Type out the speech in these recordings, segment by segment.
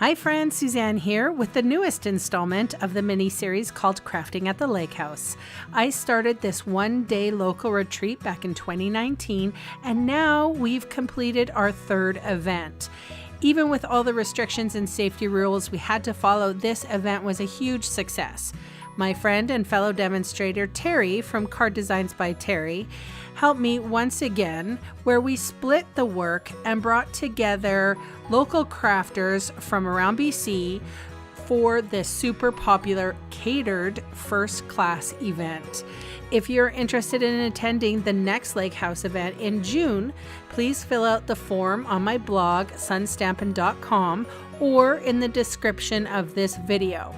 Hi friends, Suzanne here with the newest installment of the mini-series called Crafting at the Lake House. I started this one-day local retreat back in 2019, and now we've completed our third event. Even with all the restrictions and safety rules we had to follow, this event was a huge success. My friend and fellow demonstrator Terry from Card Designs by Terry helped me once again, where we split the work and brought together local crafters from around BC for this super popular catered first class event. If you're interested in attending the next Lake House event in June, please fill out the form on my blog, sunstampin.com, or in the description of this video.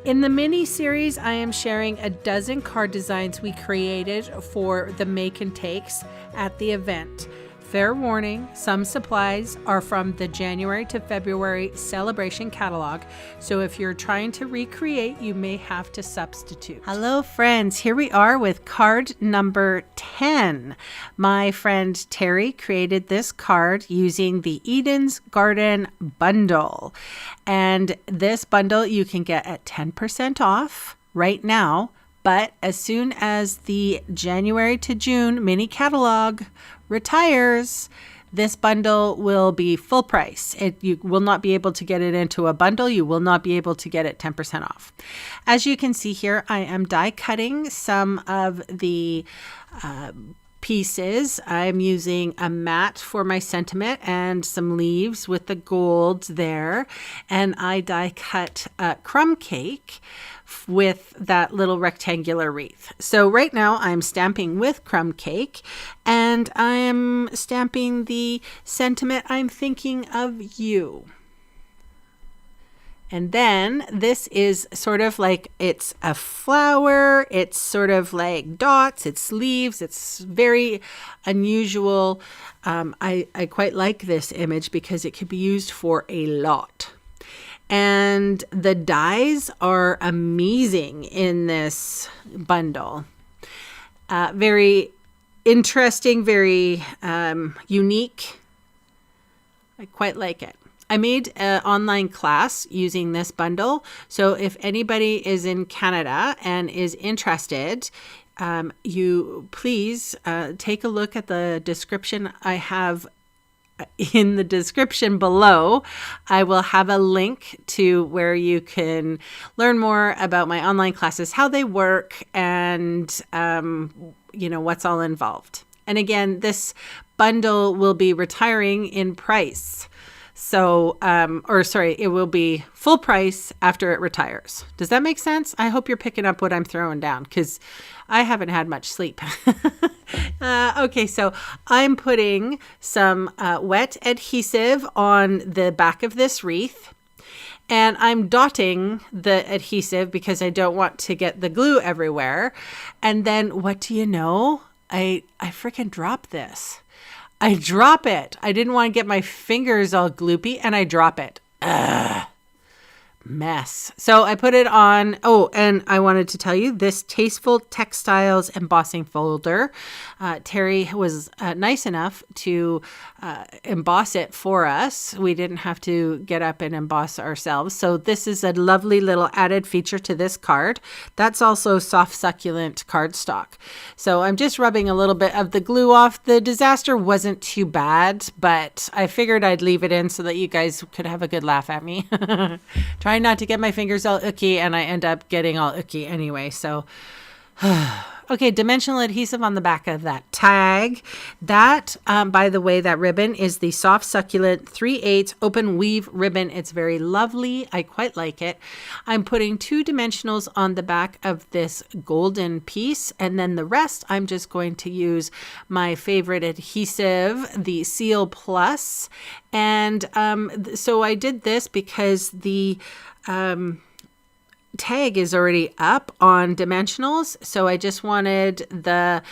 In the mini-series, I am sharing a dozen card designs we created for the make and takes at the event. Fair warning, some supplies are from the January to February celebration catalog, so if you're trying to recreate, you may have to substitute. Hello friends, here we are with card number 10. My friend Terry created this card using the Eden's Garden bundle. And this bundle you can get at 10% off right now, but as soon as the January to June mini catalog retires, this bundle will be full price. You will not be able to get it into a bundle. You will not be able to get it 10% off. As you can see here, I am die cutting some of the pieces. I'm using a mat for my sentiment and some leaves with the gold there. And I die cut crumb cake with that little rectangular wreath. So right now I'm stamping with crumb cake, and I am stamping the sentiment, I'm thinking of you. And then this is sort of like, it's a flower, it's sort of like dots, it's leaves, it's very unusual. I quite like this image because it could be used for a lot. And the dies are amazing in this bundle. Very interesting, very unique. I quite like it. I made an online class using this bundle. So if anybody is in Canada and is interested, you please take a look at the description I have in the description below. I will have a link to where you can learn more about my online classes, how they work, and what's all involved. And again, this bundle will be retiring in price. So, it will be full price after it retires. Does that make sense? I hope you're picking up what I'm throwing down, because I haven't had much sleep. Okay, so I'm putting some wet adhesive on the back of this wreath, and I'm dotting the adhesive because I don't want to get the glue everywhere. And then what do you know? I freaking dropped this. I drop it. I didn't want to get my fingers all gloopy, and I drop it. Ugh. Mess. So I put it on. Oh, and I wanted to tell you this Tasteful Textiles embossing folder. Terry was nice enough to emboss it for us. We didn't have to get up and emboss ourselves. So this is a lovely little added feature to this card. That's also soft succulent cardstock. So I'm just rubbing a little bit of the glue off. The disaster wasn't too bad, but I figured I'd leave it in so that you guys could have a good laugh at me. Try not to get my fingers all icky, and I end up getting all icky anyway. So, okay, dimensional adhesive on the back of that tag. That, by the way, that ribbon is the soft succulent 3/8 open weave ribbon. It's very lovely. I quite like it. I'm putting 2 dimensionals on the back of this golden piece, and then the rest I'm just going to use my favorite adhesive, the Seal Plus. And so I did this because the tag is already up on dimensionals. So I just wanted the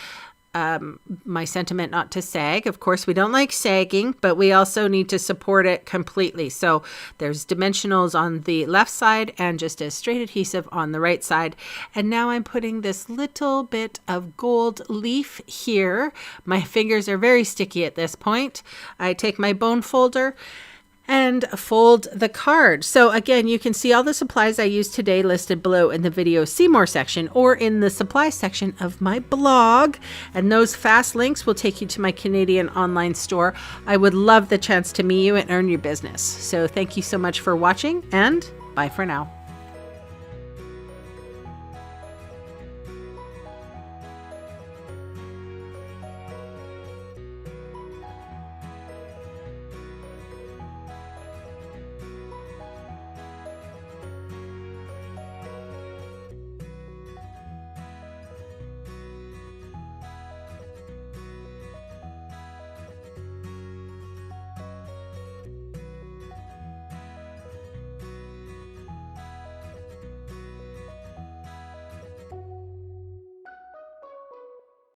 my sentiment not to sag. Of course, we don't like sagging, but we also need to support it completely. So there's dimensionals on the left side and just a straight adhesive on the right side. And now I'm putting this little bit of gold leaf here. My fingers are very sticky at this point. I take my bone folder and fold the card. So again, you can see all the supplies I used today listed below in the video See More section or in the supply section of my blog. And those fast links will take you to my Canadian online store. I would love the chance to meet you and earn your business. So thank you so much for watching, and bye for now.